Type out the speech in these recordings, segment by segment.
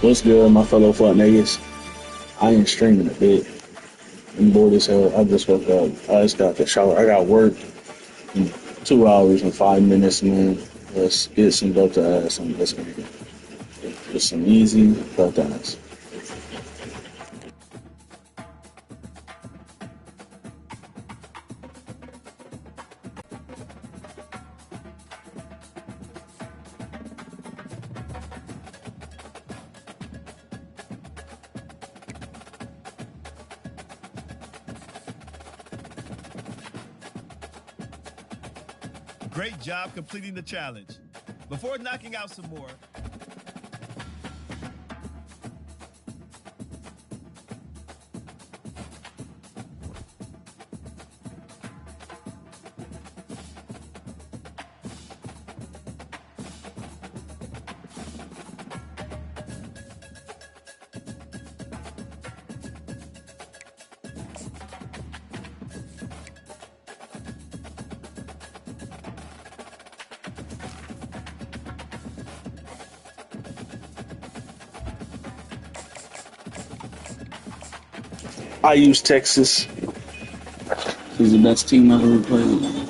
What's good, my fellow fuck niggas? I ain't streaming a bit. I'm bored as hell. I just woke up. I just got the shower. I got work in 2 hours and 5 minutes, man. Let's get some belt ass on this nigga. Just some easy belt ass. Great job completing the challenge. Before knocking out some more, I use Texas. He's the best team I've ever played.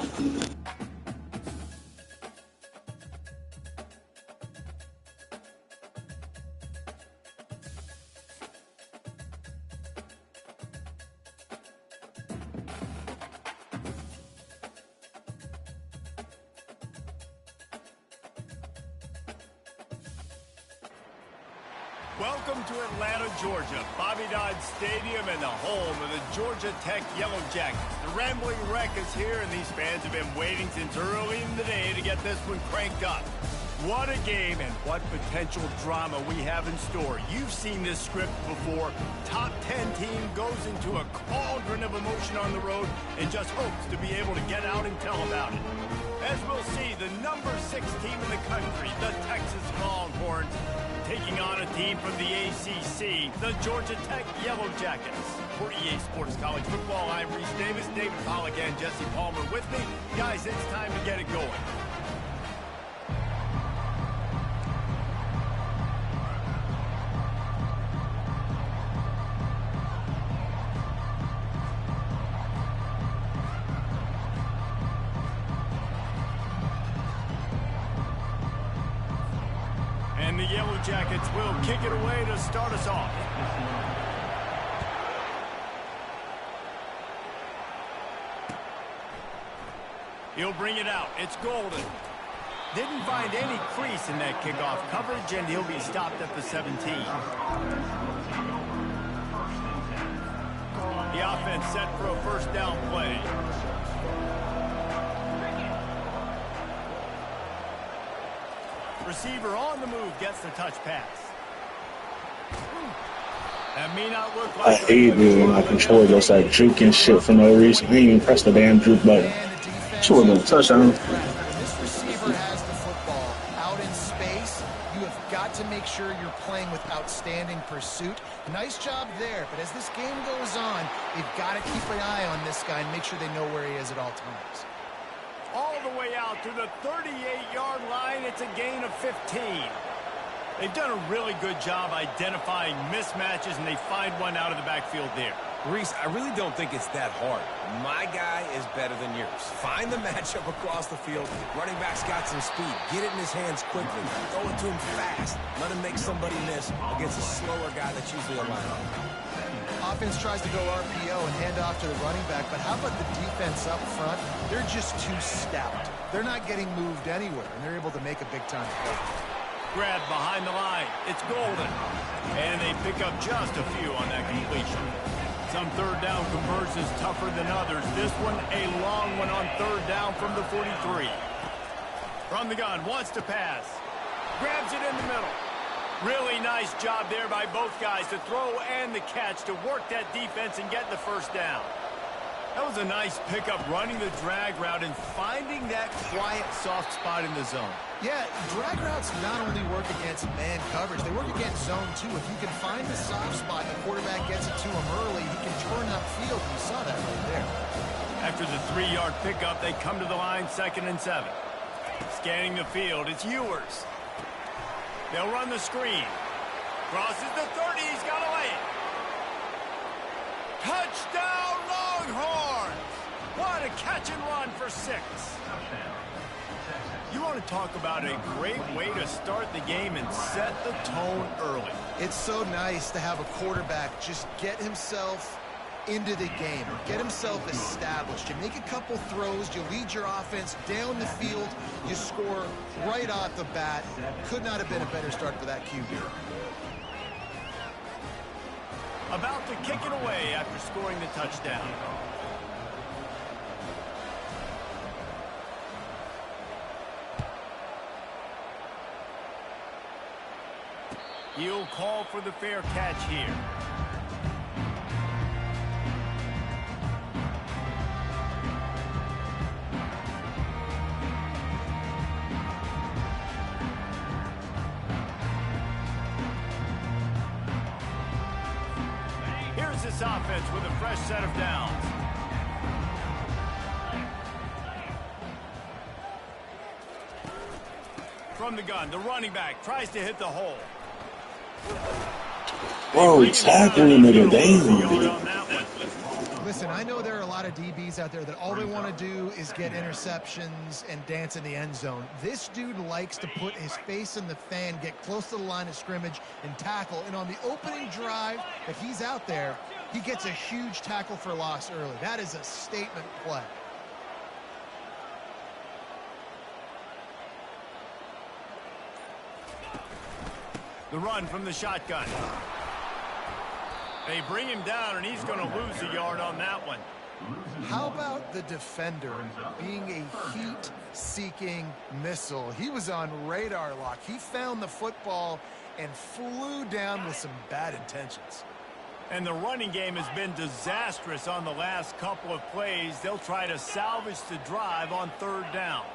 welcome to Atlanta, Georgia, Bobby Dodd Stadium and the home of the Georgia Tech Yellow Jackets. The Rambling Wreck is here, and these fans have been waiting since early in the day to get this one cranked up. What a game and what potential drama we have in store. You've seen this script before. Top 10 team goes into a cauldron of emotion on the road and just hopes to be able to get out and tell about it. As we'll see, the number 6 team in the country, the Texas Longhorns, taking on a team from the ACC, the Georgia Tech Yellow Jackets. For EA Sports College Football, I'm Reese Davis, David Pollack, and Jesse Palmer with me. Guys, it's time to get it going. And the Yellow Jackets will kick it away to start us off. He'll bring it out. It's Golden. Didn't find any crease in that kickoff coverage, and he'll be stopped at the 17. The offense set for a first down play. Receiver on the move gets the touch pass. That may not look like I hate it when my controller does that juking shit for no reason. I didn't even press the damn juke button. Should have been a touchdown. This receiver has the football out in space. You have got to make sure you're playing with outstanding pursuit. Nice job there, but as this game goes on, they've got to keep an eye on this guy and make sure they know where he is at all times. All the way out to the 38-yard line. It's a gain of 15. They've done a really good job identifying mismatches, and they find one out of the backfield there. Reese, I really don't think it's that hard. My guy is better than yours. Find the matchup across the field. Running back's got some speed. Get it in his hands quickly. Throw it to him fast. Let him make somebody miss against a slower guy that's usually a linebacker. Offense tries to go RPO and hand off to the running back, but how about the defense up front? They're just too stout. They're not getting moved anywhere, and they're able to make a big-time play. Grab behind the line. It's Golden. And they pick up just a few on that completion. Some third down conversions tougher than others. This one, a long one on third down from the 43. From the gun, wants to pass. Grabs it in the middle. Really nice job there by both guys to throw and the catch to work that defense and get the first down. That was a nice pickup, running the drag route and finding that quiet, soft spot in the zone. Yeah, drag routes not only work against man coverage, they work against zone too. If you can find the soft spot and the quarterback gets it to him early, he can turn upfield. You saw that right there. After the 3-yard pickup, they come to the line, 2nd and 7. Scanning the field, it's Ewers. They'll run the screen. Crosses the 30. He's got to lay it. Touchdown, Longhorns! What a catch and run for 6. You want to talk about a great way to start the game and set the tone early. It's so nice to have a quarterback just get himself into the game, get himself established. You make a couple throws, you lead your offense down the field, you score right off the bat. Could not have been a better start for that QB. About to kick it away after scoring the touchdown. He'll call for the fair catch here. Here's this offense with a fresh set of downs. From the gun, the running back tries to hit the hole. Bro, tackling the nigga daily. Listen, I know there are a lot of DBs out there that all they want to do is get interceptions and dance in the end zone. This dude likes to put his face in the fan, get close to the line of scrimmage, and tackle. And on the opening drive, if he's out there, he gets a huge tackle for loss early. That is a statement play. The run from the shotgun. They bring him down, and he's going to lose a yard on that one. How about the defender being a heat-seeking missile? He was on radar lock. He found the football and flew down with some bad intentions. And the running game has been disastrous on the last couple of plays. They'll try to salvage the drive on 3rd down.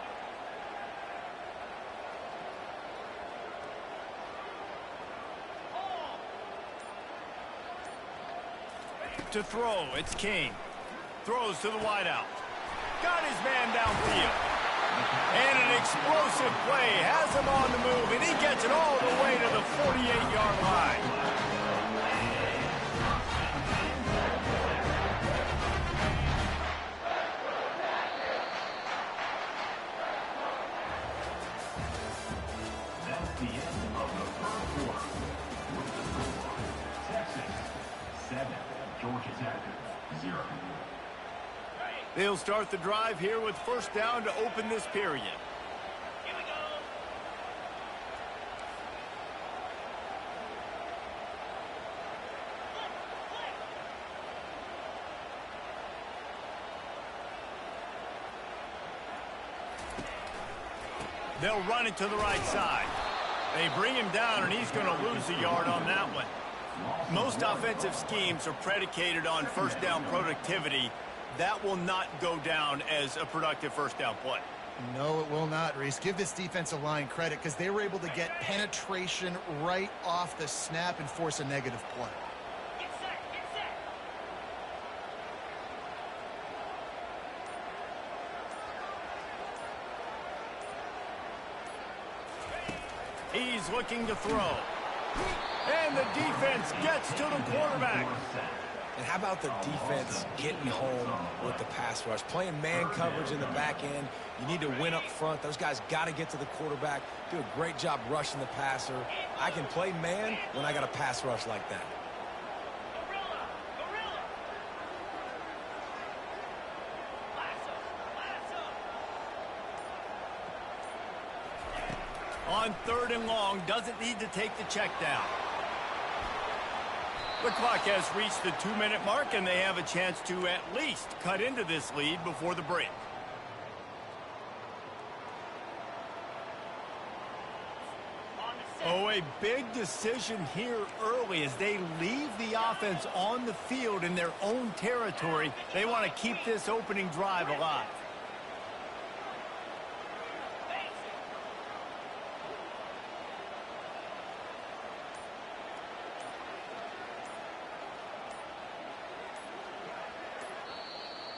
To throw, it's King. Throws to the wideout. Got his man downfield. And an explosive play has him on the move, and he gets it all the way to the 48-yard line. That's the end of the first quarter. Texas 7, Georgia Tech 0. They'll start the drive here with 1st down to open this period. Here we go. They'll run it to the right side. They bring him down, and he's going to lose a yard on that one. Most offensive schemes are predicated on 1st down productivity. That will not go down as a productive 1st down play. No, it will not, Reese. Give this defensive line credit because they were able to get penetration right off the snap and force a negative play. Get set, get set. He's looking to throw. And the defense gets to the quarterback. And how about the defense getting home with the pass rush? Playing man coverage in the back end. You need to win up front. Those guys got to get to the quarterback. Do a great job rushing the passer. I can play man when I got a pass rush like that. On 3rd and long, doesn't need to take the check down. The clock has reached the 2-minute mark, and they have a chance to at least cut into this lead before the break. Oh, a big decision here early as they leave the offense on the field in their own territory. They want to keep this opening drive alive.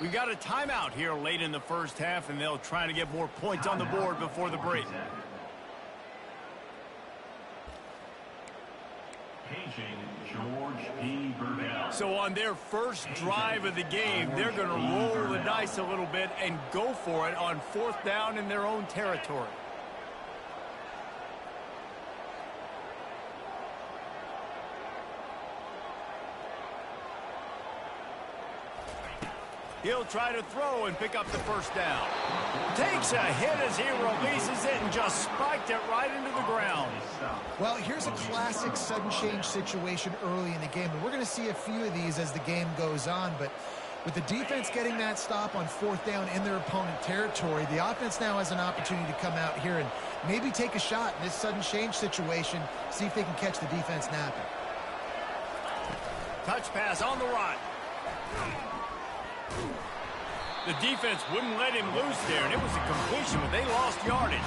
We've got a timeout here late in the 1st half, and they'll try to get more points on the board before the break. Paging George P. Burdell. So on their first drive of the game, they're going to roll the dice a little bit and go for it on 4th down in their own territory. He'll try to throw and pick up the first down. Takes a hit as he releases it and just spiked it right into the ground. Well, here's a classic sudden change situation early in the game, and we're going to see a few of these as the game goes on, but with the defense getting that stop on 4th down in their opponent territory, the offense now has an opportunity to come out here and maybe take a shot in this sudden change situation, see if they can catch the defense napping. Touch pass on the run. The defense wouldn't let him loose there, and it was a completion, but they lost yardage.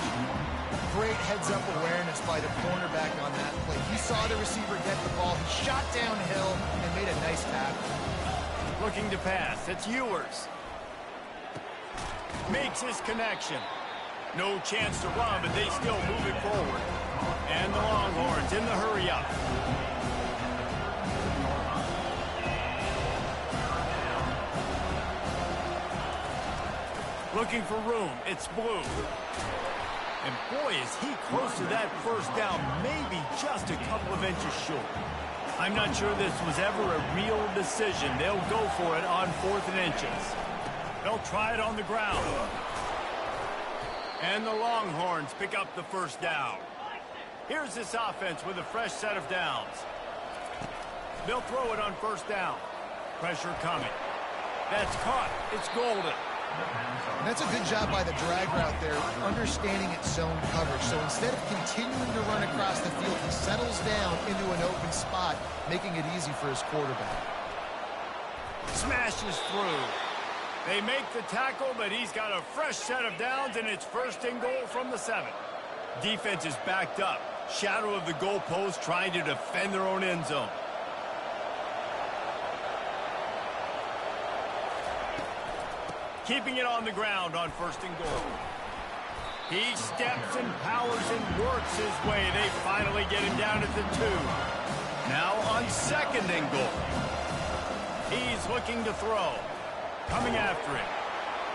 Great heads-up awareness by the cornerback on that play. He saw the receiver get the ball. He shot downhill and made a nice tackle. Looking to pass. It's Ewers. Makes his connection. No chance to run, but they still move it forward. And the Longhorns in the hurry-up. Looking for room. It's Blue. And boy, is he close to that first down, maybe just a couple of inches short. I'm not sure this was ever a real decision. They'll go for it on 4th and inches. They'll try it on the ground. And the Longhorns pick up the first down. Here's this offense with a fresh set of downs. They'll throw it on 1st down. Pressure coming. That's caught. It's Golden. And that's a good job by the drag route there, understanding its zone coverage. So instead of continuing to run across the field, he settles down into an open spot, making it easy for his quarterback. Smashes through. They make the tackle, but he's got a fresh set of downs, and it's 1st and goal from the 7. Defense is backed up. Shadow of the goalpost, trying to defend their own end zone. Keeping it on the ground on 1st and goal. He steps and powers and works his way. They finally get him down at the 2. Now on 2nd and goal. He's looking to throw. Coming after him.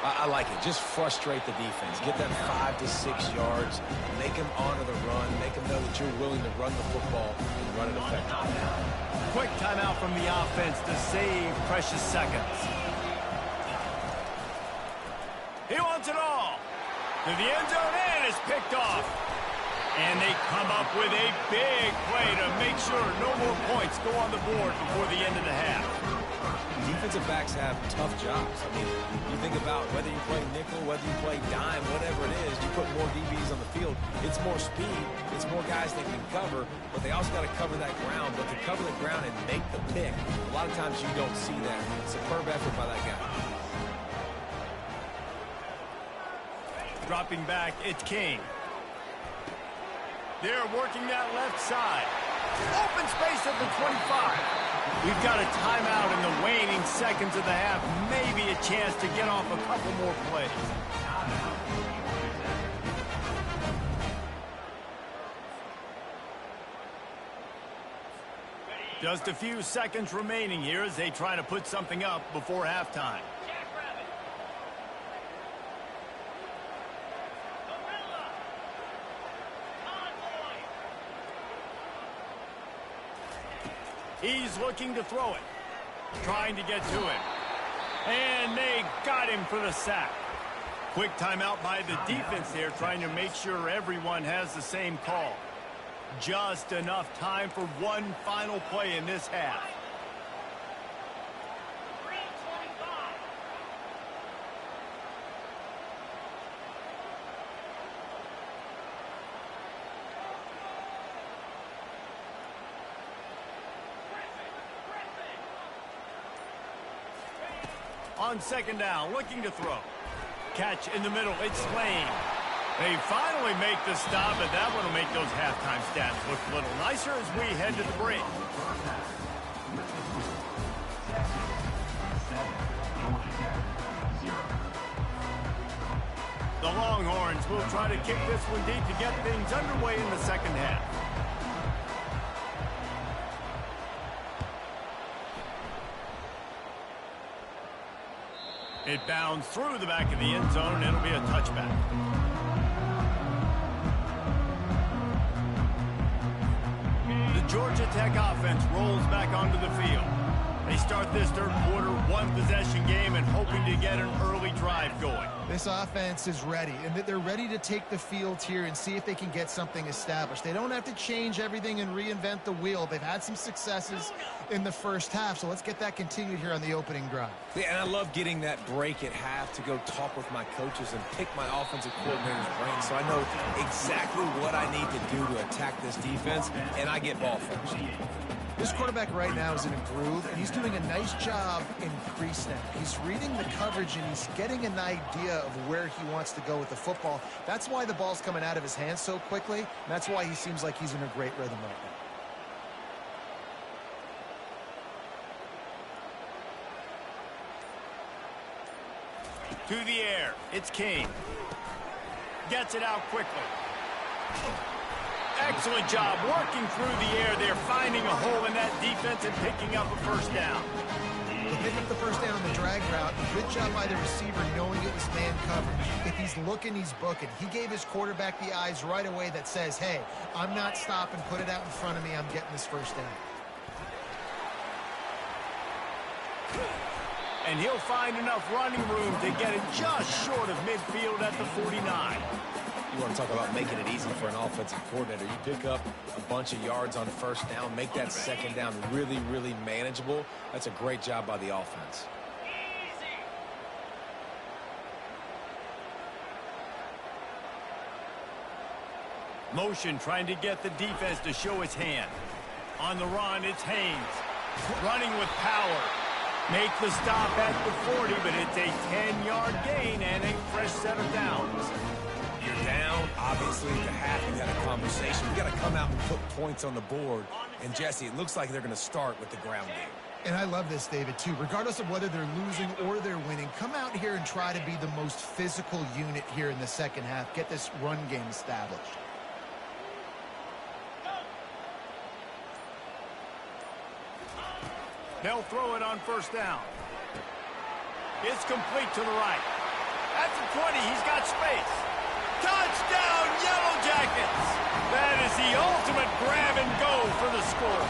I like it. Just frustrate the defense. Get that 5 to 6 yards. Make them honor the run. Make them know that you're willing to run the football and run it effectively. Quick timeout from the offense to save precious seconds. He wants it all. To the end zone and is picked off. And they come up with a big play to make sure no more points go on the board before the end of the half. Defensive backs have tough jobs. I mean, you think about whether you play nickel, whether you play dime, whatever it is, you put more DBs on the field. It's more speed. It's more guys that can cover, but they also got to cover that ground. But to cover the ground and make the pick, a lot of times you don't see that. Superb effort by that guy. Dropping back, it's King. They're working that left side. Open space at the 25. We've got a timeout in the waning seconds of the half. Maybe a chance to get off a couple more plays. Just a few seconds remaining here as they try to put something up before halftime. He's looking to throw it. Trying to get to him. And they got him for the sack. Quick timeout by the defense there, trying to make sure everyone has the same call. Just enough time for one final play in this half. On 2nd down, looking to throw. Catch in the middle, it's Lane. They finally make the stop, but that one will make those halftime stats look a little nicer as we head to the break. The Longhorns will try to kick this one deep to get things underway in the second half. It bounds through the back of the end zone, and it'll be a touchback. The Georgia Tech offense rolls back onto the field. They start this third quarter one-possession game and hoping to get an early drive going. This offense is ready, and they're ready to take the field here and see if they can get something established. They don't have to change everything and reinvent the wheel. They've had some successes in the first half, so let's get that continued here on the opening drive. Yeah, and I love getting that break at half to go talk with my coaches and pick my offensive coordinator's brain so I know exactly what I need to do to attack this defense, and I get ball first. This quarterback right now is in a groove, and he's doing a nice job in pre-snap. He's reading the coverage, and he's getting an idea of where he wants to go with the football. That's why the ball's coming out of his hands so quickly, and that's why he seems like he's in a great rhythm right now. To the air, it's King. Gets it out quickly. Excellent job working through the air there, finding a hole in that defense and picking up a first down. To pick up the first down on the drag route, good job by the receiver knowing it was man coverage. If he's looking, he's booking. He gave his quarterback the eyes right away that says, hey, I'm not stopping, put it out in front of me, I'm getting this first down. And he'll find enough running room to get it just short of midfield at the 49. You want to talk about making it easy for an offensive coordinator. You pick up a bunch of yards on first down, make that second down really, really manageable. That's a great job by the offense. Motion trying to get the defense to show its hand. On the run, it's Haynes. Running with power. Make the stop at the 40, but it's a 10-yard gain and a fresh set of downs. You're down, obviously, at the half. You had a conversation. You got to come out and put points on the board. And, Jesse, it looks like they're going to start with the ground game. And I love this, David, too. Regardless of whether they're losing or they're winning, come out here and try to be the most physical unit here in the second half. Get this run game established. They'll throw it on first down. It's complete to the right. At the 20, he's got space. Touchdown, Yellow Jackets! That is the ultimate grab and go for the score.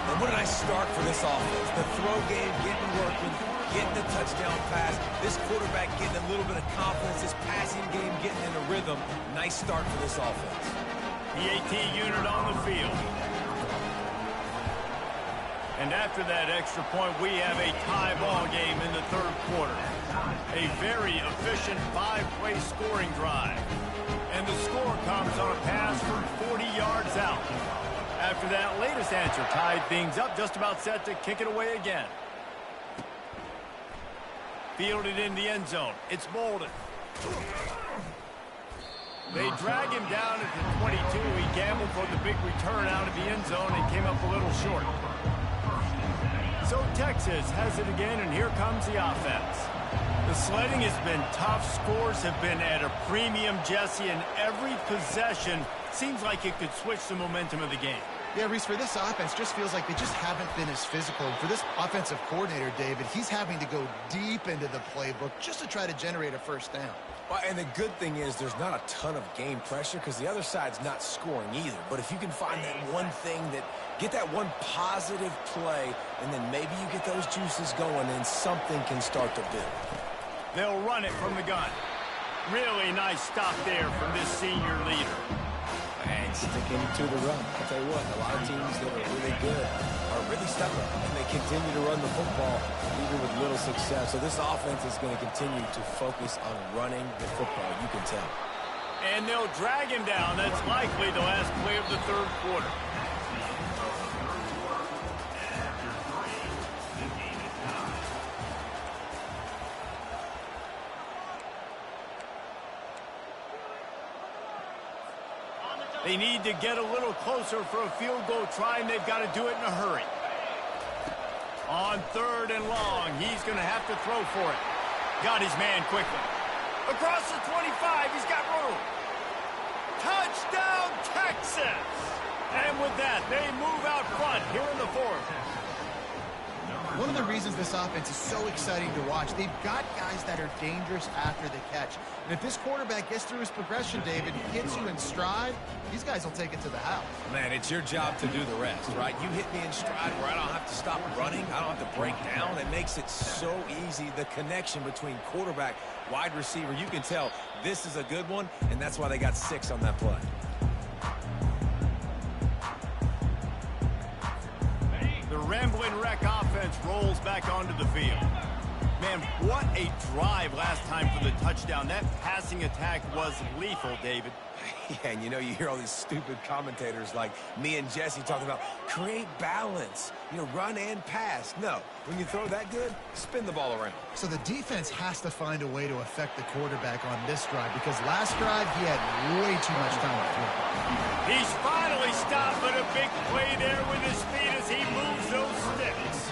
And what a nice start for this offense. The throw game getting working, getting the touchdown pass. This quarterback getting a little bit of confidence. This passing game getting in a rhythm. Nice start for this offense. The AT unit on the field. And after that extra point, we have a tie ball game in the third quarter. A very efficient 5-play scoring drive. And the score comes on a pass from 40 yards out. After that latest answer tied things up, just about set to kick it away again. Fielded in the end zone. It's Bolden. They drag him down at the 22. He gambled for the big return out of the end zone and came up a little short. So Texas has it again, and here comes the offense. The sledding has been tough. Scores have been at a premium, Jesse, and every possession seems like it could switch the momentum of the game. Yeah, Reese, for this offense, just feels like they just haven't been as physical. And for this offensive coordinator, David, he's having to go deep into the playbook just to try to generate a first down. Well, and the good thing is there's not a ton of game pressure because the other side's not scoring either. But if you can find that one thing that get that one positive play, and then maybe you get those juices going and something can start to build. They'll run it from the gun. Really nice stop there from this senior leader. And sticking to the run. I'll tell you what, a lot of teams that are really good are really stubborn, and they continue to run the football even with little success. So this offense is going to continue to focus on running the football, you can tell. And they'll drag him down. That's likely the last play of the third quarter. They need to get a little closer for a field goal try, and they've got to do it in a hurry. On third and long, he's going to have to throw for it. Got his man quickly. Across the 25, he's got room. Touchdown, Texas! And with that, they move out front here in the fourth. One of the reasons this offense is so exciting to watch, they've got guys that are dangerous after the catch. And if this quarterback gets through his progression, David, hits you in stride, these guys will take it to the house. Man, it's your job to do the rest, right? You hit me in stride where I don't have to stop running. I don't have to break down. It makes it so easy. The connection between quarterback, wide receiver, you can tell this is a good one, and that's why they got 6 on that play. The Rambling Wreck offense rolls back onto the field. Man, what a drive last time for the touchdown. That passing attack was lethal, David. Yeah, and you know, you hear all these stupid commentators like me and Jesse talking about create balance, you know, run and pass. No, when you throw that good, spin the ball around. So the defense has to find a way to affect the quarterback on this drive because last drive he had way too much time to throw. He's finally stopped, but a big play there with his feet as he moves those sticks.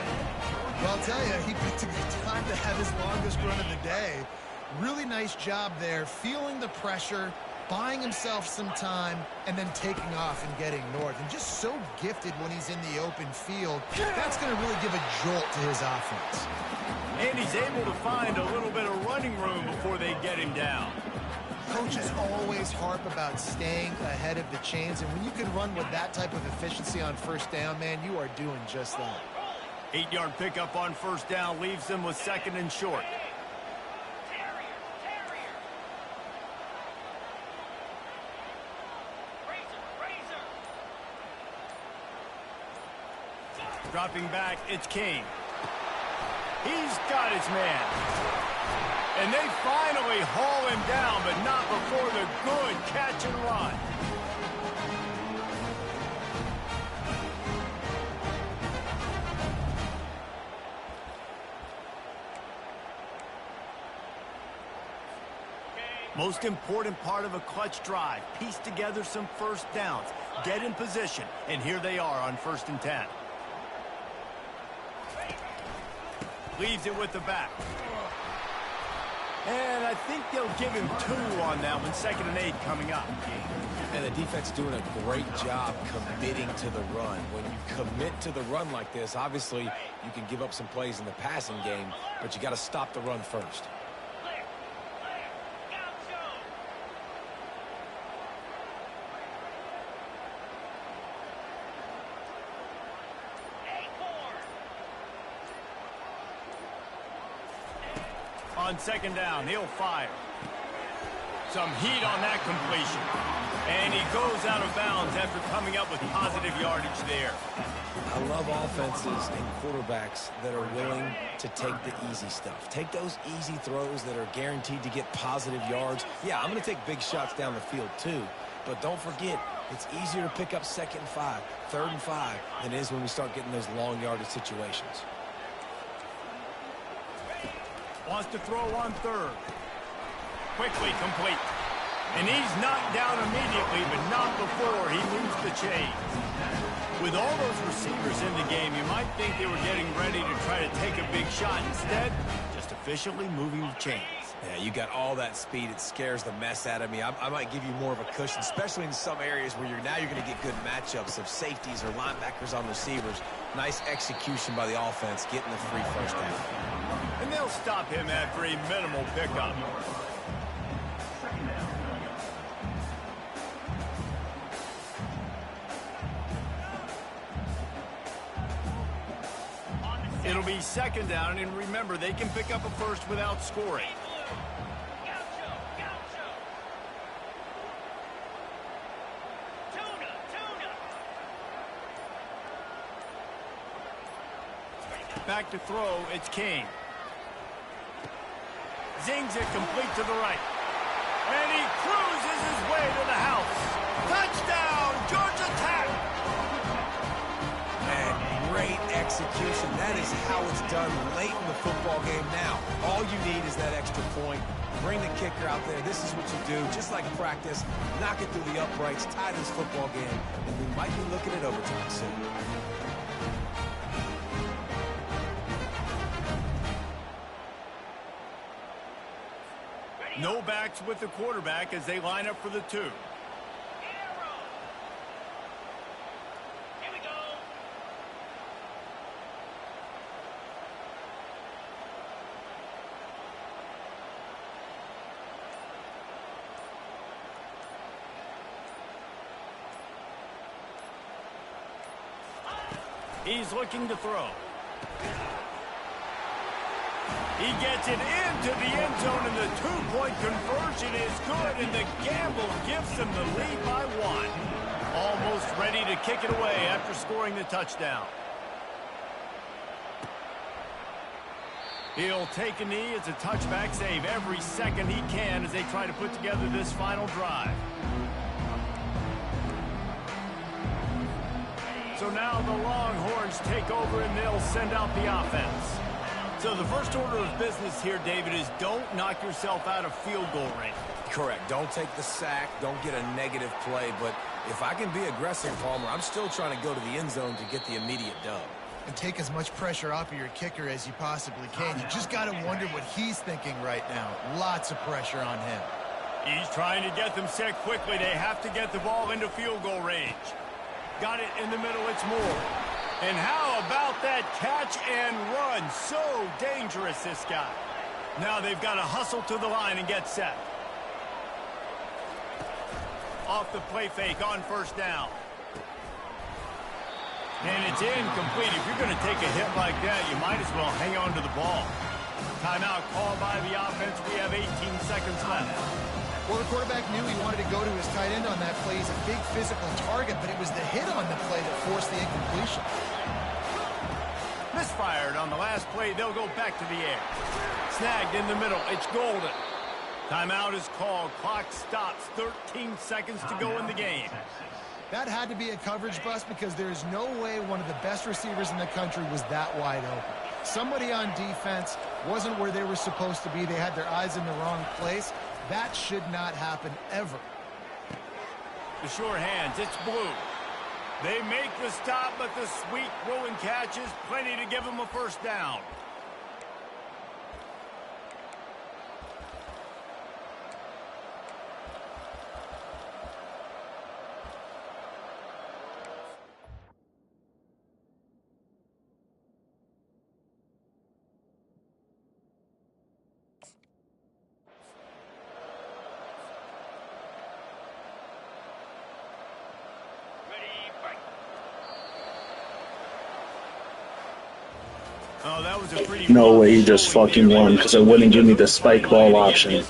Well, I'll tell you, he picked a good time to have his longest run of the day. Really nice job there, feeling the pressure, buying himself some time, and then taking off and getting north. And just so gifted when he's in the open field. That's going to really give a jolt to his offense. And he's able to find a little bit of running room before they get him down. Coaches always harp about staying ahead of the chains, and when you can run with that type of efficiency on first down, man, you are doing just that. 8-yard pickup on first down leaves them with 2nd and short. Dropping back, it's King. He's got his man. And they finally haul him down, but not before the good catch and run. Most important part of a clutch drive, piece together some first downs, get in position, and here they are on 1st and 10. Leaves it with the back. And I think they'll give him 2 on that one. 2nd and 8 coming up. And the defense doing a great job committing to the run. When you commit to the run like this, obviously you can give up some plays in the passing game, but you got to stop the run first. On 2nd down, he'll fire. Some heat on that completion. And he goes out of bounds after coming up with positive yardage there. I love offenses and quarterbacks that are willing to take the easy stuff. Take those easy throws that are guaranteed to get positive yards. Yeah, I'm going to take big shots down the field too. But don't forget, it's easier to pick up 2nd and 5, 3rd and 5 than it is when we start getting those long yardage situations. Wants to throw on 3rd. Quickly complete. And he's knocked down immediately, but not before he moves the chains. With all those receivers in the game, you might think they were getting ready to try to take a big shot. Instead, just efficiently moving the chains. Yeah, you got all that speed. It scares the mess out of me. I might give you more of a cushion, especially in some areas where you're going to get good matchups of safeties or linebackers on receivers. Nice execution by the offense, getting the free first down. And they'll stop him after a minimal pickup. It'll be 2nd down, and remember, they can pick up a first without scoring. Back to throw, it's King. Zings it complete to the right. And he cruises his way to the house. Touchdown, Georgia Tech! And great execution. That is how it's done late in the football game now. All you need is that extra point. Bring the kicker out there. This is what you do. Just like practice, knock it through the uprights, tie this football game, and we might be looking at overtime soon. No backs with the quarterback as they line up for the 2. He's looking to throw. He gets it into the end zone, and the two-point conversion is good, and the gamble gives them the lead by 1. Almost ready to kick it away after scoring the touchdown. He'll take a knee. It's a touchback save every second he can as they try to put together this final drive. So now the Longhorns take over, and they'll send out the offense. So the first order of business here, David, is don't knock yourself out of field goal range. Correct. Don't take the sack. Don't get a negative play. But if I can be aggressive, Palmer, I'm still trying to go to the end zone to get the immediate dub. And take as much pressure off of your kicker as you possibly can. You just got to wonder what he's thinking right now. Lots of pressure on him. He's trying to get them set quickly. They have to get the ball into field goal range. Got it in the middle. It's Moore. And how about that catch and run? So dangerous, this guy. Now they've got to hustle to the line and get set. Off the play fake on first down. And it's incomplete. If you're going to take a hit like that, you might as well hang on to the ball. Timeout called by the offense. We have 18 seconds left. Well, the quarterback knew he wanted to go to his tight end on that play. He's a big physical target, but it was the hit on the play that forced the incompletion. Misfired on the last play. They'll go back to the air. Snagged in the middle. It's Golden. Timeout is called. Clock stops. 13 seconds to go in the game. That had to be a coverage bust because there is no way one of the best receivers in the country was that wide open. Somebody on defense wasn't where they were supposed to be. They had their eyes in the wrong place. That should not happen ever. The sure hands. It's Blue. They make the stop, but the sweet rolling catch is plenty to give them a first down. Oh, that was a pretty No way he just fucking won because it wouldn't give me the spike ball option.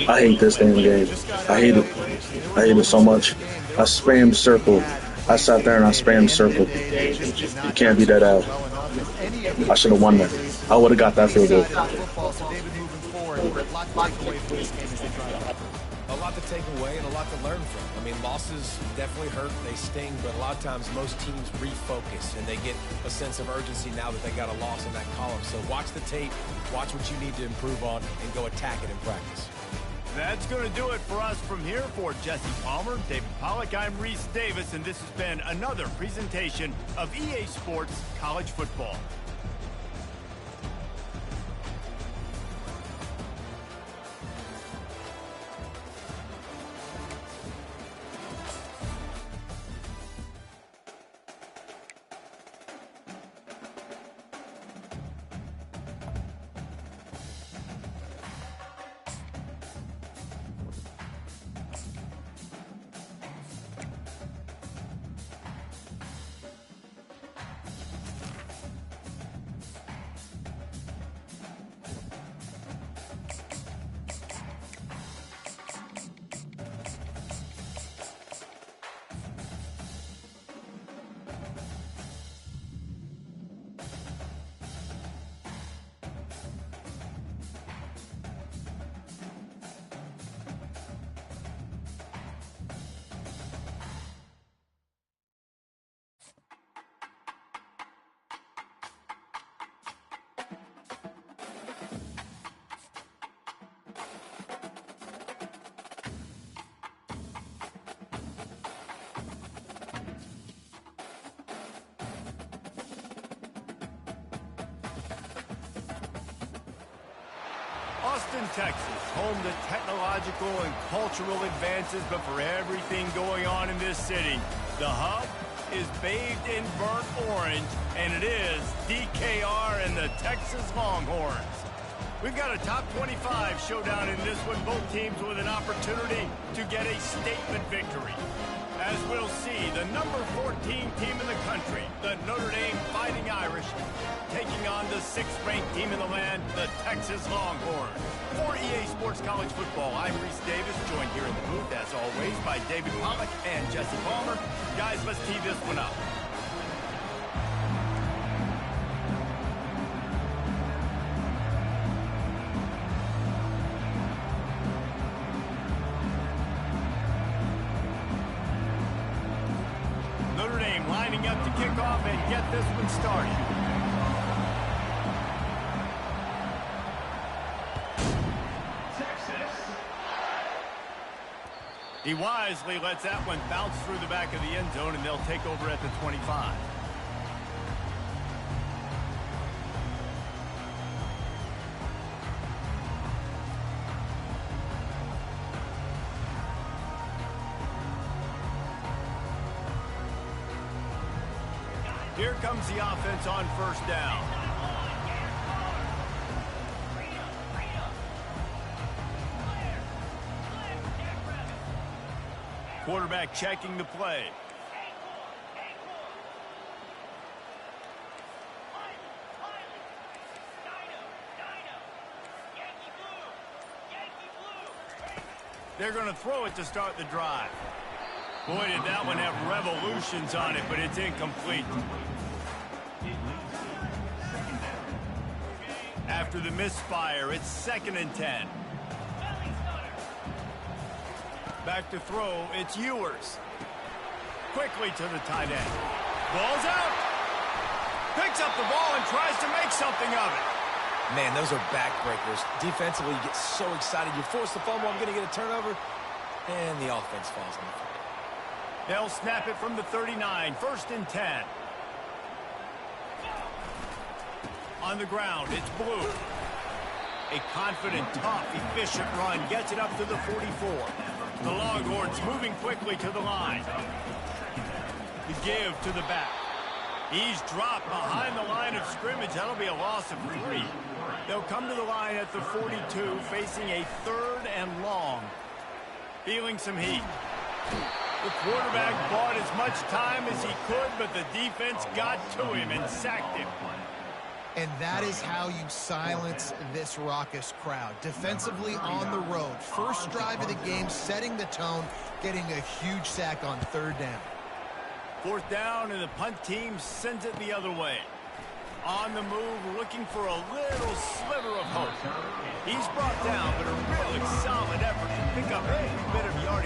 I hate this damn game. I hate it. I hate it so much. I spammed circle. I sat there and I spammed circle. You can't be that out. I should have won that. I would have got that field goal. A lot to take away and a lot to learn from. I mean, losses definitely hurt, they sting, but a lot of times most teams refocus and they get a sense of urgency now that they got a loss in that column. So watch the tape, watch what you need to improve on, and go attack it in practice. That's going to do it for us from here. For Jesse Palmer, David Pollack, I'm Reese Davis, and this has been another presentation of EA Sports College Football. Austin, Texas, home to technological and cultural advances, but for everything going on in this city, the hub is bathed in burnt orange, and it is DKR and the Texas Longhorns. We've got a top 25 showdown in this one, both teams with an opportunity to get a statement victory. As we'll see, the number 14 team in the country, the Notre Dame on the 6th-ranked team in the land, the Texas Longhorns. For EA Sports College Football, I'm Reese Davis, joined here in the booth, as always, by David Pollack and Jesse Palmer. Guys, let's tee this one up. Notre Dame lining up to kick off and get this one started. He wisely lets that one bounce through the back of the end zone, and they'll take over at the 25. Here comes the offense on first down. Quarterback checking the play. They're going to throw it to start the drive. Boy, did that one have revolutions on it, but it's incomplete. After the misfire, it's 2nd and 10. Back to throw, it's Ewers. Quickly to the tight end. Ball's out. Picks up the ball and tries to make something of it. Man, those are backbreakers. Defensively, you get so excited. You force the fumble, I'm going to get a turnover, and the offense falls on the field. They'll snap it from the 39, 1st and 10. On the ground, it's Blue. A confident, tough, efficient run gets it up to the 44. The Longhorns moving quickly to the line. The give to the back. He's dropped behind the line of scrimmage. That'll be a loss of 3. They'll come to the line at the 42, facing a 3rd and long. Feeling some heat. The quarterback bought as much time as he could, but the defense got to him and sacked him. And that is how you silence this raucous crowd. Defensively on the road. First drive of the game, setting the tone, getting a huge sack on 3rd down. 4th down, and the punt team sends it the other way. On the move, looking for a little sliver of hope. He's brought down, but a really solid effort to pick up a bit of yardage